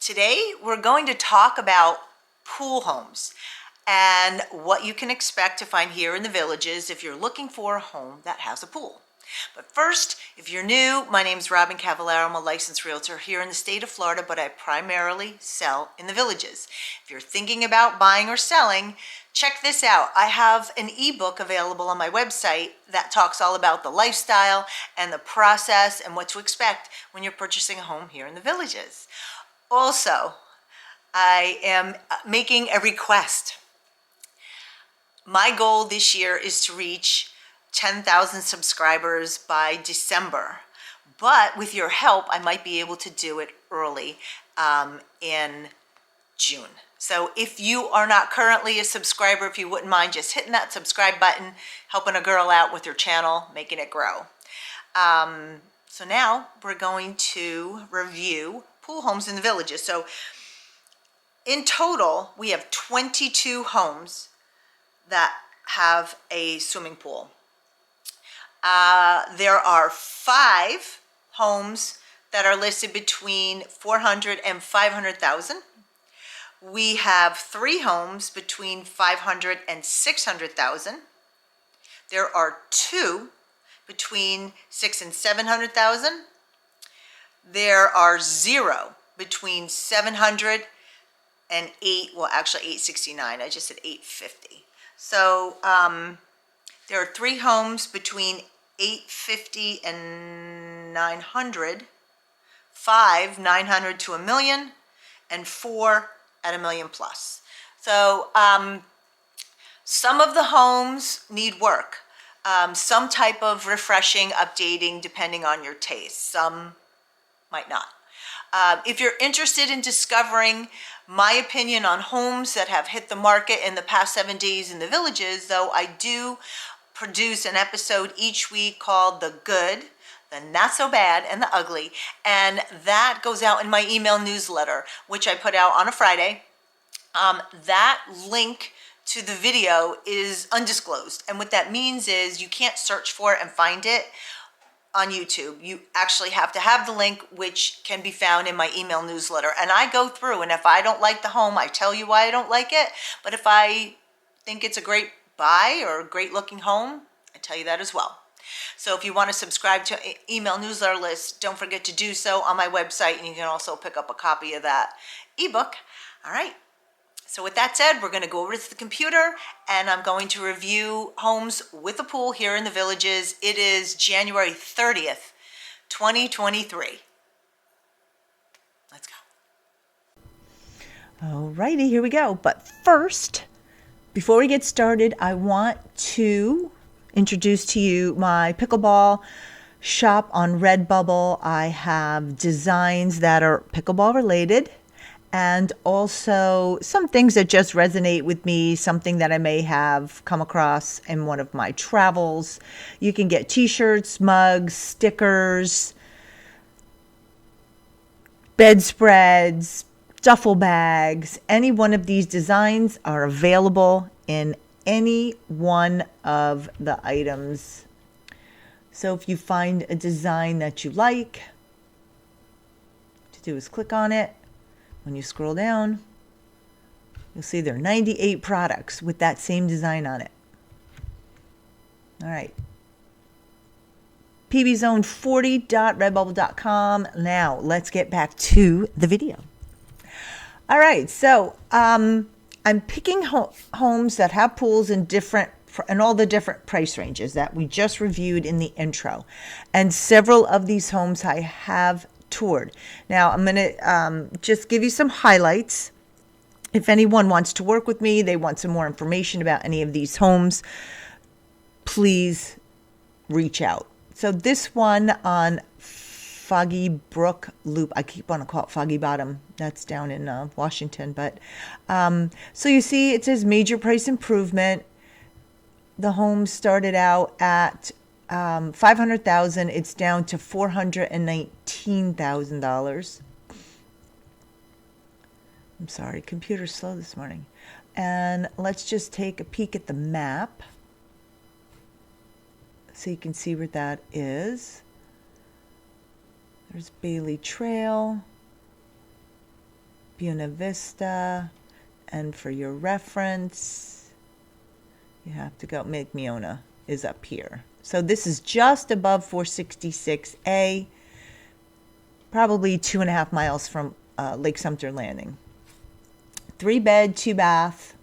Today we're going to talk about pool homes and what you can expect to find here in the Villages if you're looking for a home that has a pool. But first, if you're new, my name is Robyn Cavallaro. I'm a licensed realtor here in the state of Florida, but I primarily sell in the Villages. If you're thinking about buying or selling, check this out. I have an ebook available on my website that talks all about the lifestyle and the process and what to expect when you're purchasing a home here in the Villages. Also, I am making a request. My goal this year is to reach 10,000 subscribers by December, but with your help, I might be able to do it early in June. So if you are not currently a subscriber, if you wouldn't mind just hitting that subscribe button, helping a girl out with her channel, making it grow. So now we're going to review pool homes in the Villages. So in total, we have 22 homes that have a swimming pool. There are 5 homes that are listed between 400 and 500,000. We have 3 homes between 500 and 600,000. There are 2 between 6 and 700,000. There are 0 between 700 and 869. I just said 850. So there are 3 homes between 850 and 900, 5 900 to $1 million, and 4 at $1 million plus. So some of the homes need work, some type of refreshing, updating, depending on your taste. Some might not. If you're interested in discovering my opinion on homes that have hit the market in the past 7 days in the Villages, though, I do produce an episode each week called The Good, the Not So Bad, and the Ugly, and that goes out in my email newsletter, which I put out on a Friday. That link to the video is undisclosed, and what that means is you can't search for it and find it on YouTube. You actually have to have the link, which can be found in my email newsletter. And I go through, and if I don't like the home, I tell you why I don't like it. But if I think it's a great buy or a great looking home, I tell you that as well. So if you want to subscribe to email newsletter list, don't forget to do so on my website, and you can also pick up a copy of that ebook. All right. So with that said, we're going to go over to the computer, and I'm going to review homes with a pool here in the Villages. It is January 30th, 2023. Let's go. All righty, here we go. But first, before we get started, I want to introduce to you my pickleball shop on Redbubble. I have designs that are pickleball related, and also some things that just resonate with me, something that I may have come across in one of my travels. You can get t-shirts, mugs, stickers, bedspreads, duffel bags. Any one of these designs are available in any one of the items. So if you find a design that you like, what to do is click on it. When you scroll down, you'll see there are 98 products with that same design on it. All right. pbzone40.redbubble.com. Now, let's get back to the video. All right. So I'm picking homes that have pools in all the different price ranges that we just reviewed in the intro. And several of these homes I have toured. Now I'm going to just give you some highlights. If anyone wants to work with me, they want some more information about any of these homes, please reach out. So this one on Foggy Brook Loop, I keep wanting to call it Foggy Bottom. That's down in Washington. But so you see it says major price improvement. The home started out at $500,000. It's down to $419,000. I'm sorry, computer's slow this morning. And let's just take a peek at the map so you can see where that is. There's Bailey Trail. Buena Vista. And for your reference, you have to go, Miona is up here. So this is just above 466A, probably 2.5 miles from Lake Sumter Landing. 3-bed, 2-bath,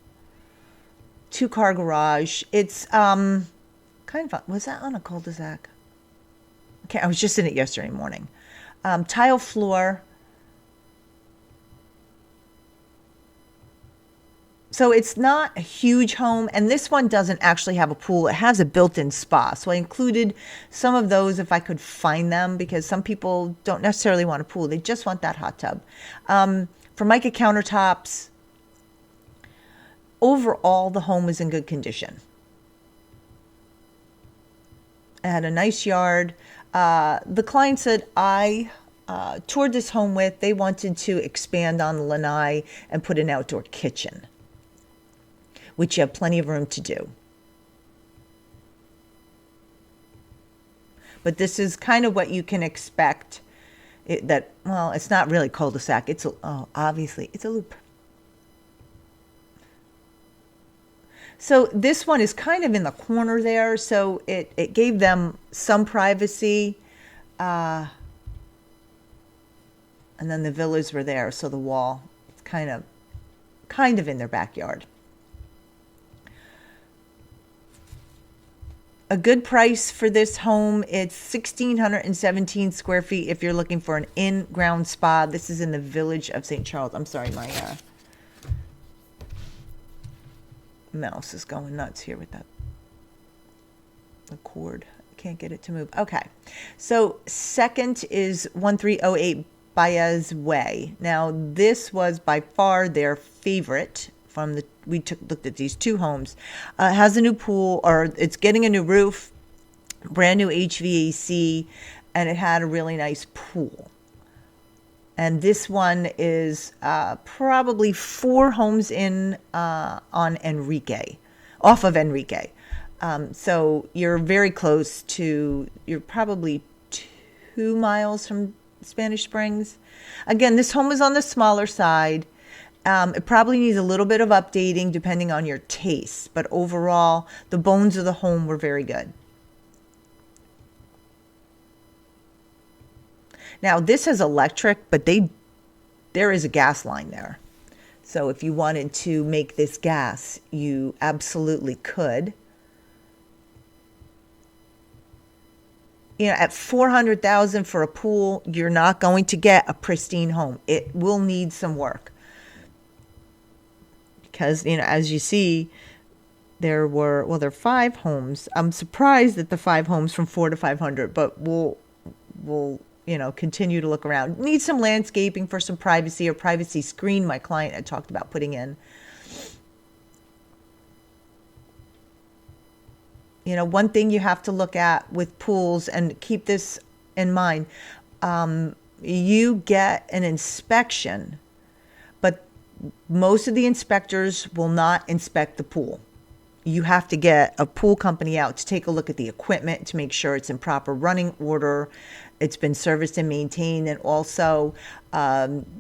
2-car garage. It's kind of, was that on a cul-de-sac? Okay, I was just in it yesterday morning. Tile floor. So it's not a huge home, and this one doesn't actually have a pool. It has a built-in spa. So I included some of those if I could find them, because some people don't necessarily want a pool. They just want that hot tub. Formica countertops. Overall, the home was in good condition. It had a nice yard. The client said I toured this home with, they wanted to expand on the lanai and put an outdoor kitchen, which you have plenty of room to do. But this is kind of what you can expect. Well, it's not really cul-de-sac. Obviously, it's a loop. So this one is kind of in the corner there, so it gave them some privacy. And then the villas were there, so the wall is kind of in their backyard. A good price for this home. It's 1,617 square feet if you're looking for an in-ground spa. This is in the village of St. Charles. I'm sorry, my mouse is going nuts here with the cord. I can't get it to move. Okay. So second is 1308 Baez Way. Now, this was by far their favorite from looked at these two homes. It has a new pool, or it's getting a new roof, brand new HVAC, and it had a really nice pool. And this one is probably 4 homes in on Enrique, off of Enrique. So you're very close to, you're probably 2 miles from Spanish Springs. Again, this home is on the smaller side. It probably needs a little bit of updating depending on your taste, but overall, the bones of the home were very good. Now, this has electric, but there is a gas line there. So if you wanted to make this gas, you absolutely could. You know, at $400,000 for a pool, you're not going to get a pristine home. It will need some work. Because, you know, as you see, there are 5 homes. I'm surprised at the 5 homes from 4 to 500, but we'll continue to look around. Need some landscaping for some privacy, or privacy screen my client had talked about putting in. You know, one thing you have to look at with pools, and keep this in mind, you get an inspection, but most of the inspectors will not inspect the pool. You have to get a pool company out to take a look at the equipment to make sure it's in proper running order, it's been serviced and maintained, and also,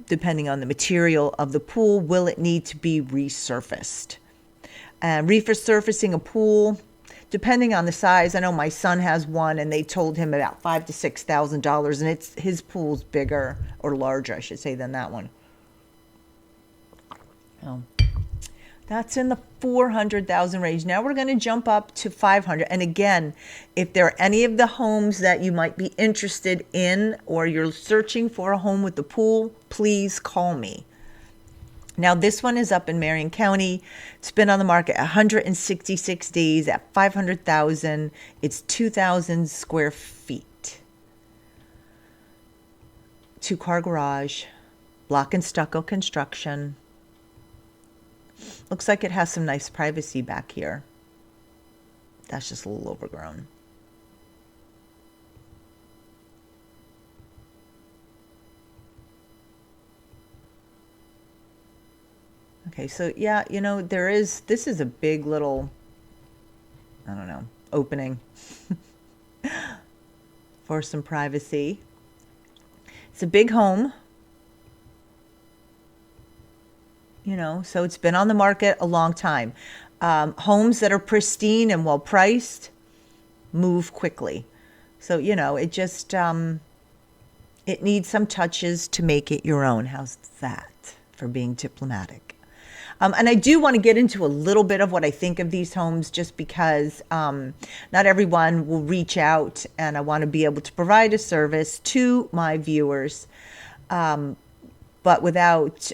depending on the material of the pool, will it need to be resurfaced? Resurfacing a pool, depending on the size, I know my son has one, and they told him about $5,000 to $6,000, and his pool's bigger, or larger, I should say, than that one. That's in the 400,000 range. Now we're going to jump up to 500. And again, if there are any of the homes that you might be interested in, or you're searching for a home with a pool, please call me. Now this one is up in Marion County. It's been on the market 166 days at 500,000. It's 2,000 square feet. 2-car garage, block and stucco construction. Looks like it has some nice privacy back here. That's just a little overgrown. Okay, so yeah, you know, this is a big little, I don't know, opening for some privacy. It's a big home. So it's been on the market a long time. Homes that are pristine and well priced move quickly. So, it just, it needs some touches to make it your own. How's that for being diplomatic? And I do want to get into a little bit of what I think of these homes, just because not everyone will reach out, and I want to be able to provide a service to my viewers, but without,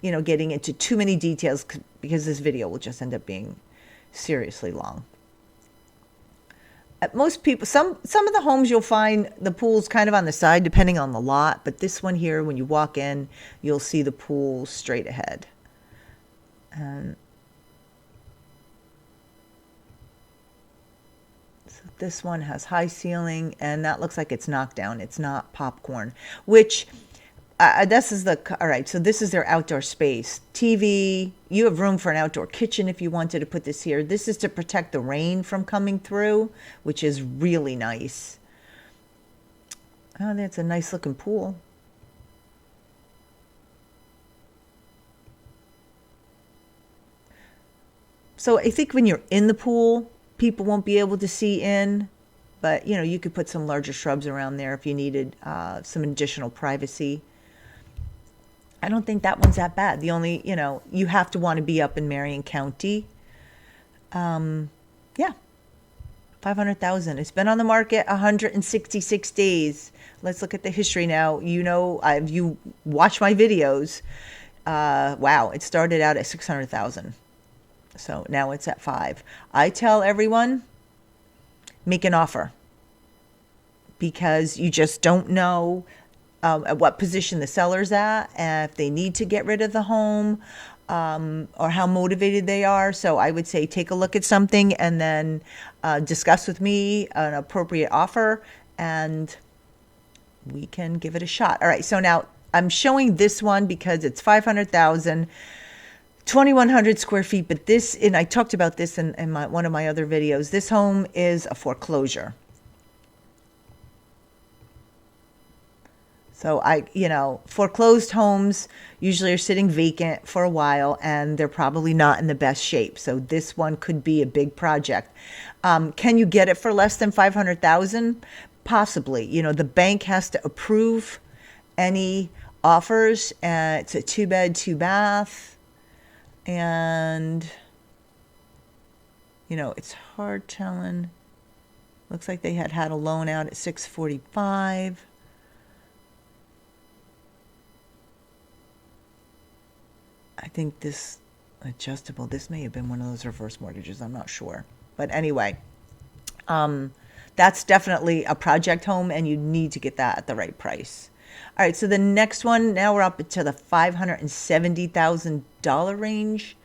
getting into too many details, because this video will just end up being seriously long. Most people, some of the homes, you'll find the pool's kind of on the side depending on the lot, but this one here, when you walk in, you'll see the pool straight ahead. And so this one has high ceiling, and that looks like it's knocked down. It's not popcorn, which this is all right. So this is their outdoor space. TV, you have room for an outdoor kitchen if you wanted to put this here. This is to protect the rain from coming through, which is really nice. Oh, that's a nice looking pool. So I think when you're in the pool, people won't be able to see in, but you could put some larger shrubs around there if you needed some additional privacy. I don't think that one's that bad. The only, you have to want to be up in Marion County. Yeah, 500,000. It's been on the market 166 days. Let's look at the history now. If you watch my videos, wow, it started out at 600,000. So now it's at 5. I tell everyone, make an offer, because you just don't know at what position the seller's at, and if they need to get rid of the home, or how motivated they are. So I would say take a look at something and then discuss with me an appropriate offer, and we can give it a shot. All right, so now I'm showing this one because it's 500,000. 2,100 square feet, but and I talked about this in one of my other videos, this home is a foreclosure. So foreclosed homes usually are sitting vacant for a while, and they're probably not in the best shape. So this one could be a big project. Can you get it for less than 500,000? Possibly. The bank has to approve any offers. It's a 2-bed, 2-bath. And, it's hard telling. Looks like they had a loan out at 645. I think this adjustable, this may have been one of those reverse mortgages. I'm not sure. But anyway, that's definitely a project home, and you need to get that at the right price. All right, so the next one, now we're up to the $570,000 range.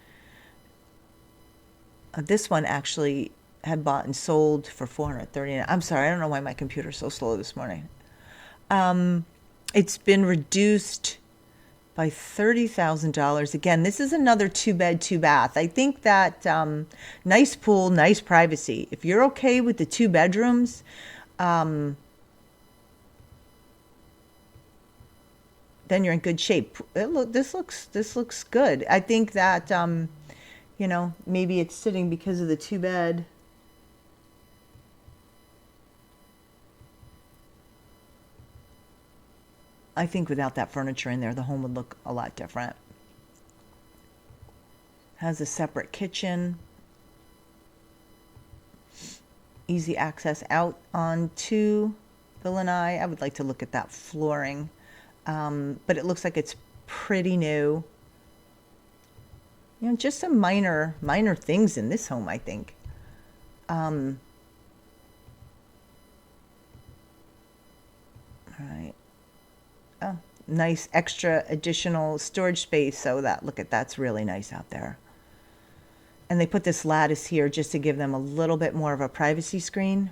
This one actually had bought and sold for $439,000. I'm sorry, I don't know why my computer's so slow this morning. It's been reduced by $30,000. Again, this is another 2-bed, 2-bath. I think that nice pool, nice privacy. If you're okay with the 2 bedrooms, then you're in good shape. This looks good. I think that maybe it's sitting because of the 2-bed. I think without that furniture in there, the home would look a lot different. Has a separate kitchen. Easy access out onto the lanai. I would like to look at that flooring. But it looks like it's pretty new. Just some minor things in this home, I think. All right. Oh, nice extra additional storage space. So that's really nice out there. And they put this lattice here just to give them a little bit more of a privacy screen.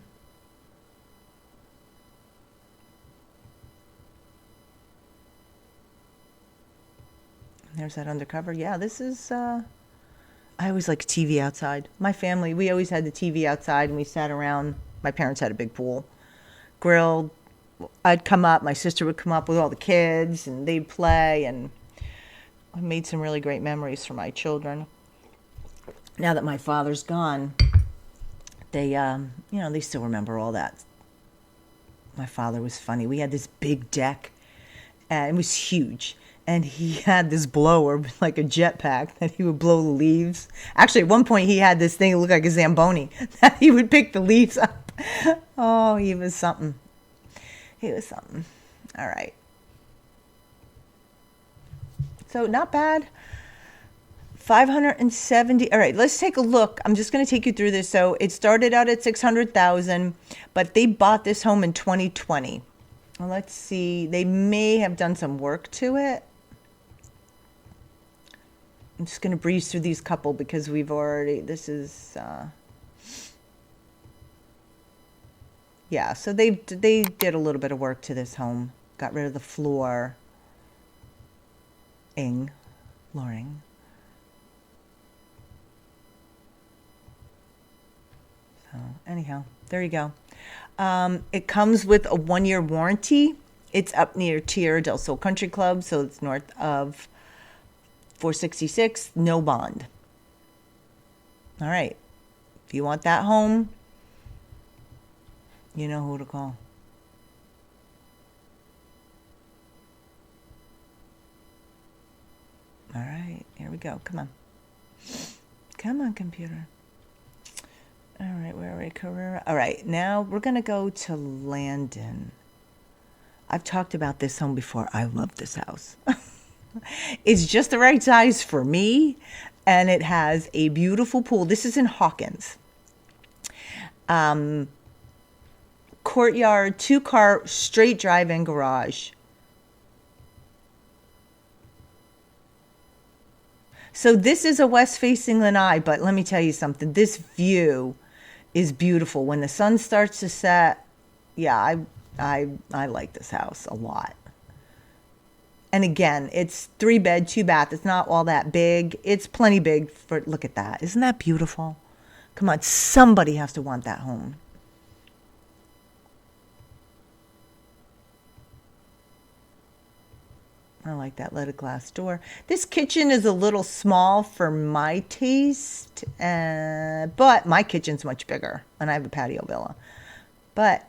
There's that undercover. Yeah, this is, I always like TV outside. My family, we always had the TV outside, and we sat around. My parents had a big pool, grilled. I'd come up, my sister would come up with all the kids, and they'd play, and I made some really great memories for my children. Now that my father's gone, they, they still remember all that. My father was funny. We had this big deck, and it was huge. And he had this blower, like a jetpack, that he would blow the leaves. Actually, at one point, he had this thing that looked like a Zamboni, that he would pick the leaves up. Oh, he was something. He was something. All right. So not bad. 570. All right, let's take a look. I'm just going to take you through this. So it started out at 600,000, but they bought this home in 2020. Well, let's see. They may have done some work to it. I'm just going to breeze through these couple because we've already, this is, yeah, so they did a little bit of work to this home. Got rid of the flooring. So anyhow, there you go. It comes with a 1-year warranty. It's up near Tierra del Sol Country Club, so it's north of 466, no bond. All right. If you want that home, you know who to call. All right, here we go. Come on. Come on, computer. All right, where are we? Carrera. All right, now we're going to go to Landon. I've talked about this home before. I love this house. It's just the right size for me, and it has a beautiful pool. This is in Hawkins. Courtyard, 2-car, straight drive-in garage. So this is a west-facing lanai, but let me tell you something. This view is beautiful. When the sun starts to set, yeah, I like this house a lot. And again, it's 3-bed, 2-bath. It's not all that big. It's plenty big for, look at that. Isn't that beautiful? Come on, somebody has to want that home. I like that leaded glass door. This kitchen is a little small for my taste, but my kitchen's much bigger, and I have a patio villa. But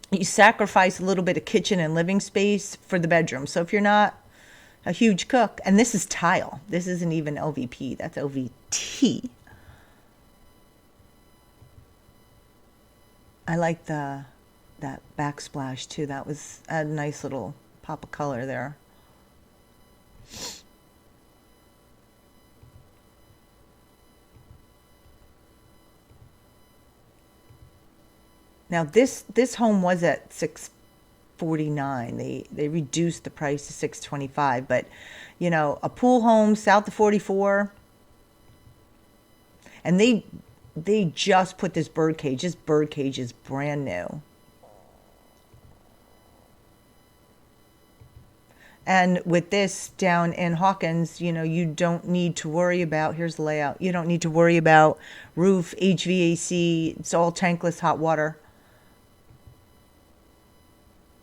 you sacrifice a little bit of kitchen and living space for the bedroom. So if you're not a huge cook, and this is tile. This isn't even LVP. That's LVT. I like that backsplash too. That was a nice little pop of color there. Now this home was at $649. They reduced the price to $625, but you know, a pool home south of 44, and they just put this bird cage. This bird cage is brand new. And with this down in Hawkins, you know, you don't need to worry about, here's the layout. You don't need to worry about roof, HVAC. It's all tankless hot water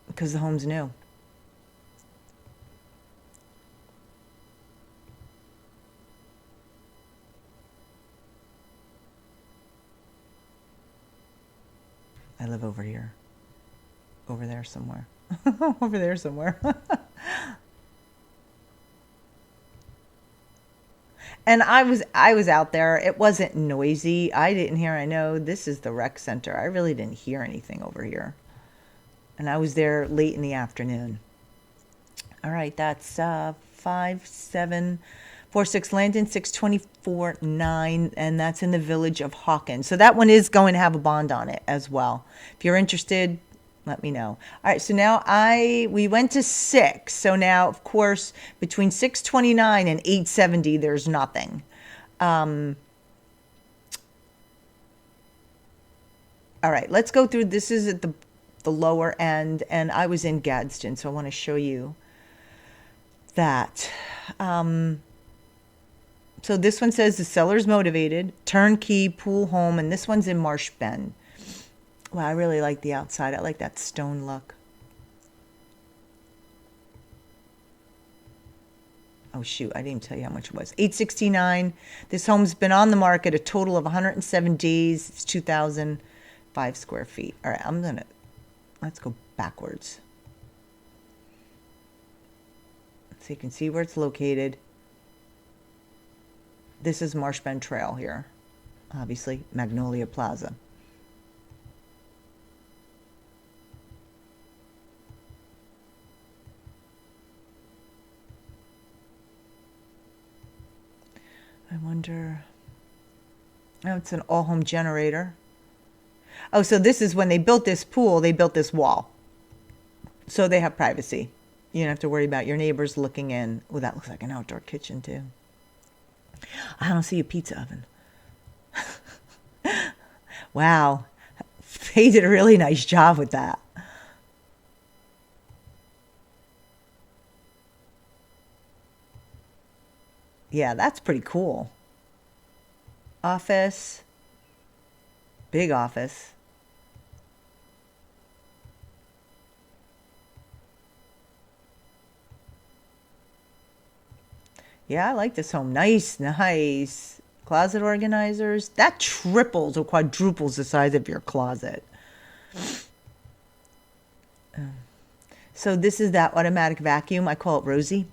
because the home's new. I live over here. Over there somewhere. Over there somewhere. And I was out there. It wasn't noisy. I didn't hear. I know this is the rec center. I really didn't hear anything over here. And I was there late in the afternoon. All right, that's 5746 Landon, 624.9, and that's in the village of Hawkins. So that one is going to have a bond on it as well. If you're interested, let me know. All right, so now we went to 6. So now, of course, between 629 and 870, there's nothing. All right, let's go through. This is at the lower end, and I was in Gadsden, so I want to show you that. So this one says the seller's motivated, turnkey pool home, and this one's in Marsh Bend. Wow, I really like the outside. I like that stone look. Oh shoot, I didn't even tell you how much it was. $869. This home's been on the market a total of 107 days. It's 2,005 square feet. All right, let's go backwards. So you can see where it's located. This is Marsh Bend Trail here. Obviously, Magnolia Plaza. I wonder, oh, it's an all-home generator. Oh, so this is when they built this pool, they built this wall. So they have privacy. You don't have to worry about your neighbors looking in. Oh, that looks like an outdoor kitchen too. I don't see a pizza oven. Wow. They did a really nice job with that. Yeah, that's pretty cool. Office. Big office. Yeah, I like this home. Nice, nice. Closet organizers. That triples or quadruples the size of your closet. So this is that automatic vacuum. I call it Rosie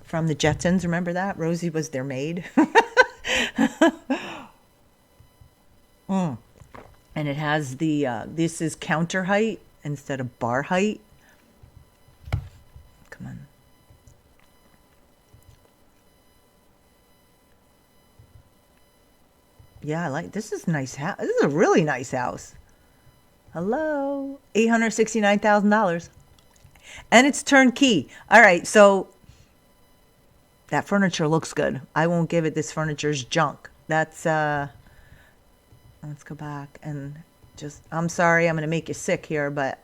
from the Jetsons. Remember that? Rosie was their maid. And it has the, this is counter height instead of bar height. Come on. Yeah, I like, this is a nice house. This is a really nice house. Hello. $869,000. And it's turnkey. All right, so that furniture looks good. I won't give it this furniture's junk. That's, let's go back and just, I'm sorry, I'm going to make you sick here, but,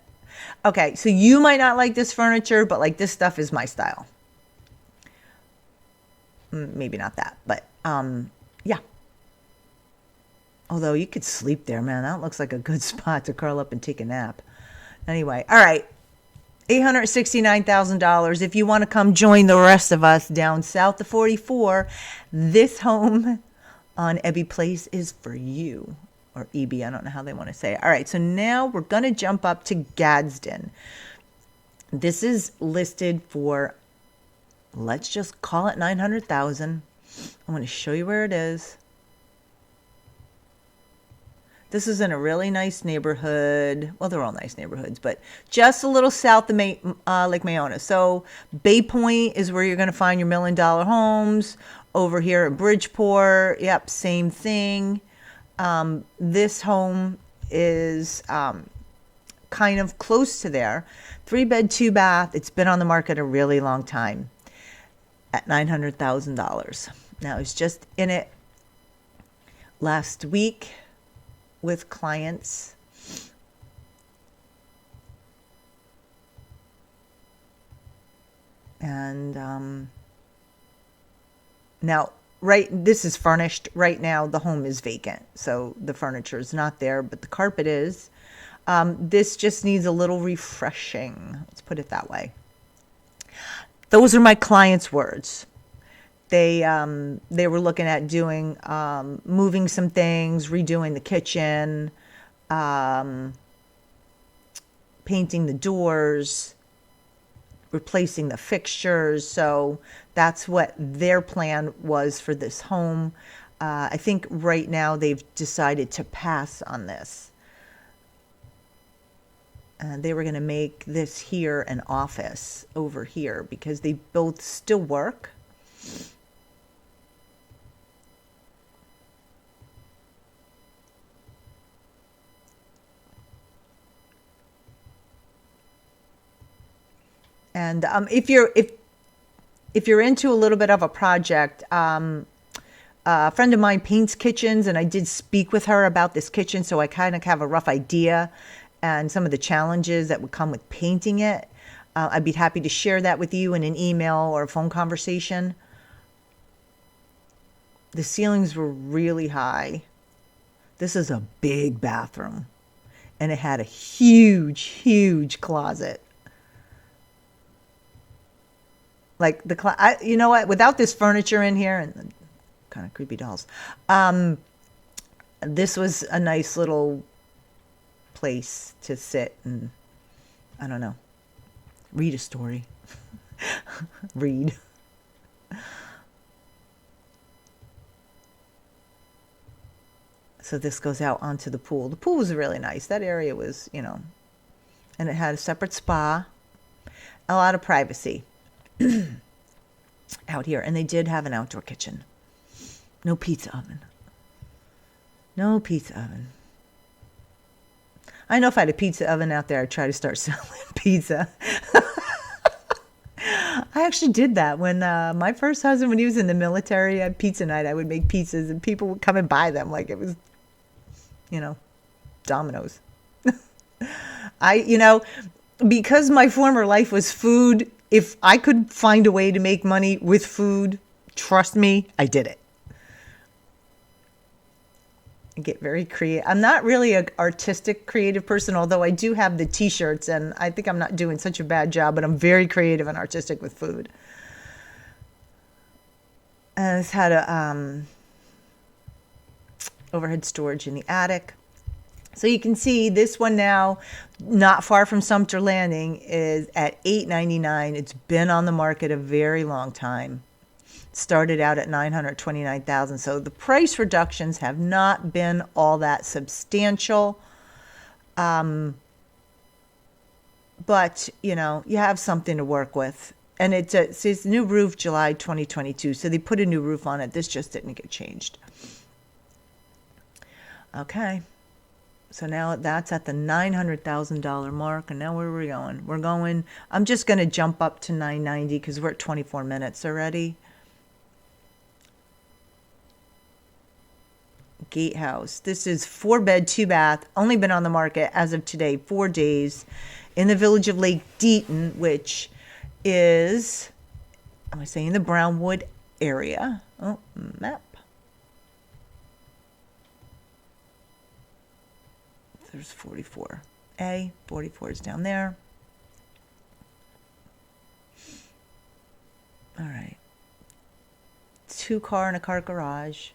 okay, so you might not like this furniture, but like this stuff is my style. Maybe not that, but, yeah. Although you could sleep there, man. That looks like a good spot to curl up and take a nap. Anyway, all right. $869,000. If you want to come join the rest of us down south of 44, this home on Ebby Place is for you. Or EB, I don't know how they want to say it. All right, so now we're going to jump up to Gadsden. This is listed for, let's just call it $900,000. I'm going to show you where it is. This is in a really nice neighborhood. Well, they're all nice neighborhoods, but just a little south of Lake Mayona. So Bay Point is where you're going to find your $1 million homes. Over here at Bridgeport, yep, same thing. This home is kind of close to there. 3-bed, 2-bath. It's been on the market a really long time at $900,000. Now, I was just in it last week with clients. And now, this is furnished. Right now, the home is vacant. So the furniture is not there, but the carpet is. This just needs a little refreshing. Let's put it that way. Those are my clients' words. They were looking at doing, moving some things, redoing the kitchen, painting the doors, replacing the fixtures. So that's what their plan was for this home. I think right now they've decided to pass on this. They were going to make this here an office over here because they both still work. And if you're into a little bit of a project, a friend of mine paints kitchens, and I did speak with her about this kitchen, so I kind of have a rough idea and some of the challenges that would come with painting it. I'd be happy to share that with you in an email or a phone conversation. The ceilings were really high. This is a big bathroom, and it had a huge, huge closet. Like you know what? Without this furniture in here and the kind of creepy dolls, this was a nice little place to sit and, I don't know, read a story. Read. So this goes out onto the pool. The pool was really nice. That area was, and it had a separate spa, a lot of privacy out here. And they did have an outdoor kitchen. No pizza oven. No pizza oven. I know if I had a pizza oven out there, I'd try to start selling pizza. I actually did that when my first husband, when he was in the military, at pizza night, I would make pizzas and people would come and buy them like it was, Domino's. Because my former life was food, if I could find a way to make money with food, trust me, I did it. I get very creative. I'm not really an artistic, creative person, although I do have the t-shirts, and I think I'm not doing such a bad job, but I'm very creative and artistic with food. And it's had a overhead storage in the attic. So you can see this one now, not far from Sumter Landing, is at $899. It's been on the market a very long time. Started out at $929,000. So the price reductions have not been all that substantial. But, you have something to work with. And it says new roof July 2022. So they put a new roof on it. This just didn't get changed. Okay. So now that's at the $900,000 mark. And now where are we going? I'm just going to jump up to $990 because we're at 24 minutes already. Gatehouse. This is 4-bed, 2-bath, only been on the market as of today, 4 days, in the village of Lake Deaton, which is, I'm going to say, in the Brownwood area. Oh, map. There's 44A. 44 is down there. All right. 2-car and a car garage.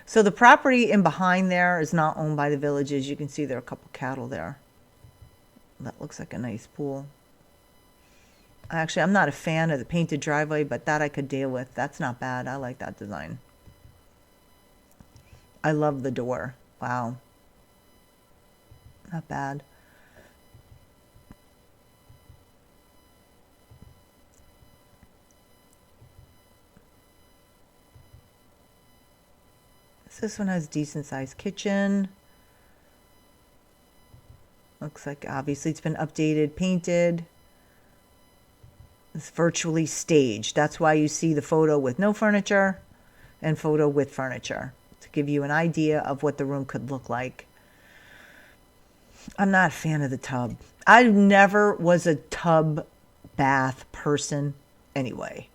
So the property in behind there is not owned by the villages. You can see there are a couple cattle there. That looks like a nice pool. Actually, I'm not a fan of the painted driveway, but that I could deal with. That's not bad. I like that design. I love the door. Wow. Not bad. This one has a decent sized kitchen. Looks like obviously it's been updated, painted. It's virtually staged. That's why you see the photo with no furniture and photo with furniture, to give you an idea of what the room could look like. I'm not a fan of the tub. I never was a tub bath person anyway.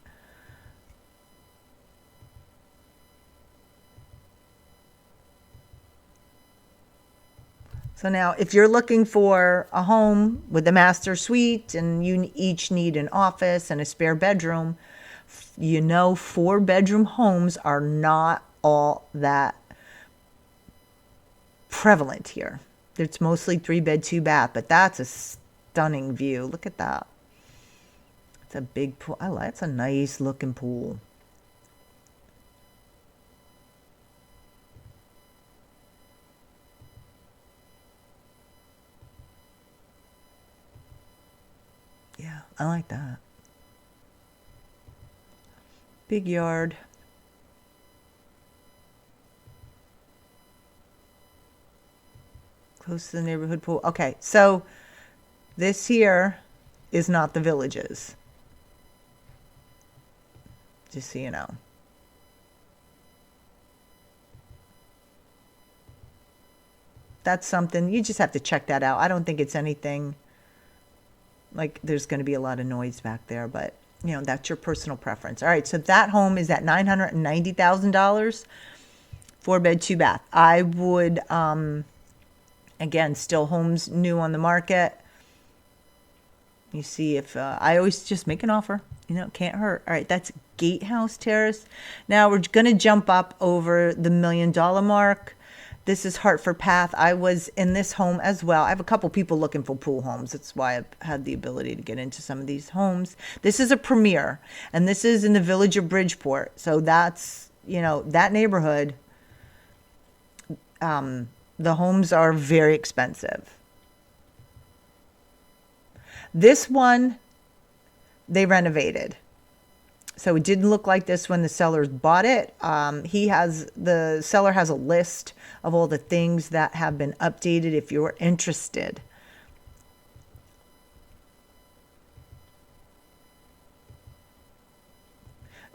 So now, if you're looking for a home with a master suite and you each need an office and a spare bedroom, 4-bedroom homes are not all that prevalent here. It's mostly 3-bed, 2-bath, but that's a stunning view. Look at that. It's a big pool. It's a nice looking pool. Yeah, I like that. Big yard. Close to the neighborhood pool. Okay, so this here is not the Villages. Just so you know. That's something, you just have to check that out. I don't think it's anything like there's going to be a lot of noise back there, but that's your personal preference. All right, so that home is at $990,000, 4-bed, 2-bath. I would Again, still homes new on the market. You see if I always just make an offer. You know, it can't hurt. All right, that's Gatehouse Terrace. Now we're going to jump up over the $1 million mark. This is Hartford Path. I was in this home as well. I have a couple people looking for pool homes. That's why I've had the ability to get into some of these homes. This is a Premier, and this is in the village of Bridgeport. So that's, you know, that neighborhood. The homes are very expensive. This one, they renovated. So it didn't look like this when the sellers bought it. The seller has a list of all the things that have been updated if you're interested.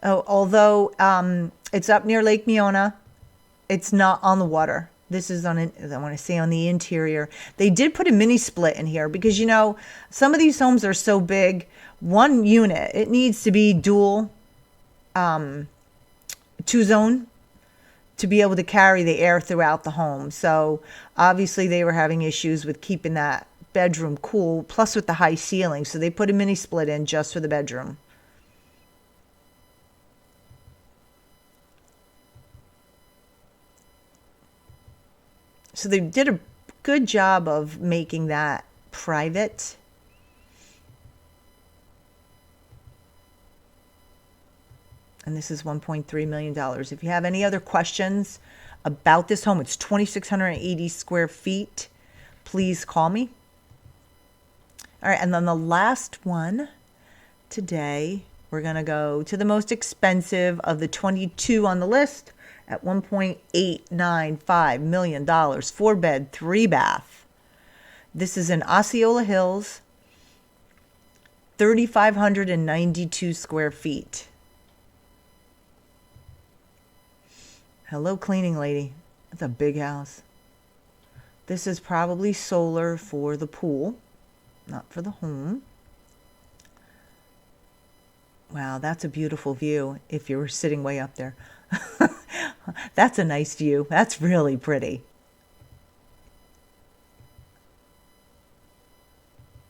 Oh, although it's up near Lake Meona, it's not on the water. This is I want to say on the interior. They did put a mini split in here because, you know, some of these homes are so big. One unit, it needs to be dual, two-zone to be able to carry the air throughout the home. So obviously they were having issues with keeping that bedroom cool, plus with the high ceiling. So they put a mini split in just for the bedroom. So they did a good job of making that private. And this is $1.3 million. If you have any other questions about this home, it's 2,680 square feet. Please call me. All right, and then the last one today, we're going to go to the most expensive of the 22 on the list at $1.895 million. 4-bed, 3-bath. This is in Osceola Hills, 3,592 square feet. Hello, cleaning lady. That's a big house. This is probably solar for the pool, not for the home. Wow, that's a beautiful view if you were sitting way up there. That's a nice view. That's really pretty.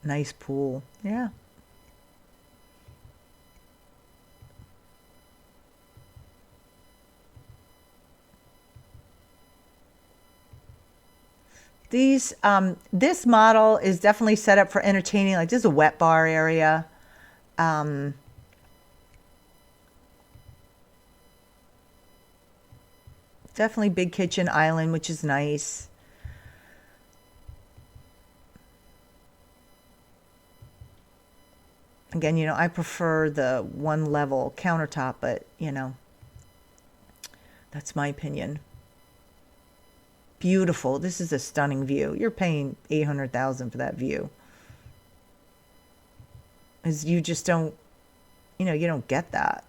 Nice pool. Yeah. This model is definitely set up for entertaining. Like, this is a wet bar area. Definitely big kitchen island, which is nice. Again, you know, I prefer the one level countertop, but, you know, that's my opinion. Beautiful. This is a stunning view. You're paying $800,000 for that view. As you just don't, you know, you don't get that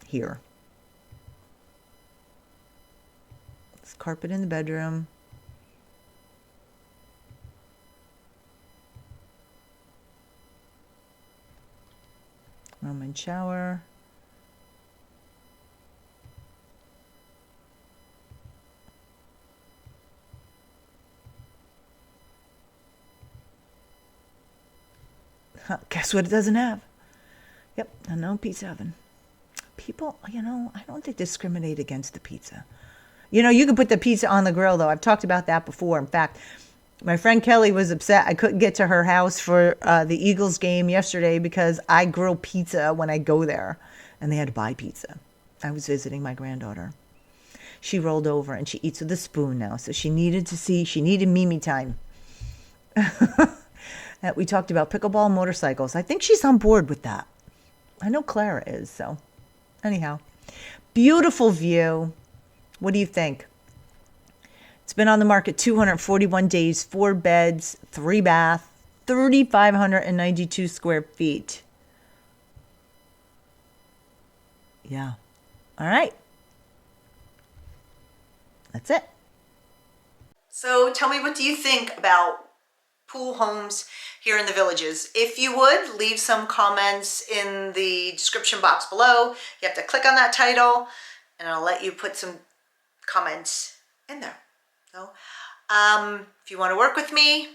here. It's carpet in the bedroom. Roman shower. Guess what it doesn't have? Yep, a no pizza oven. People, you know, I don't think discriminate against the pizza. You know, you can put the pizza on the grill, though. I've talked about that before. In fact, my friend Kelly was upset I couldn't get to her house for the Eagles game yesterday because I grill pizza when I go there, and they had to buy pizza. I was visiting my granddaughter. She rolled over, and she eats with a spoon now, so she needed Mimi time. We talked about pickleball motorcycles. I think she's on board with that. I know Clara is, so anyhow. Beautiful view. What do you think? It's been on the market 241 days, 4 beds, 3 bath, 3,592 square feet. Yeah. All right. That's it. So tell me, what do you think about pool homes here in the Villages? If you would, leave some comments in the description box below. You have to click on that title, and I'll let you put some comments in there. So If you want to work with me,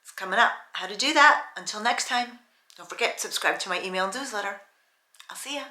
it's coming up. How to do that. Until next time, don't forget, subscribe to my email newsletter. I'll see ya.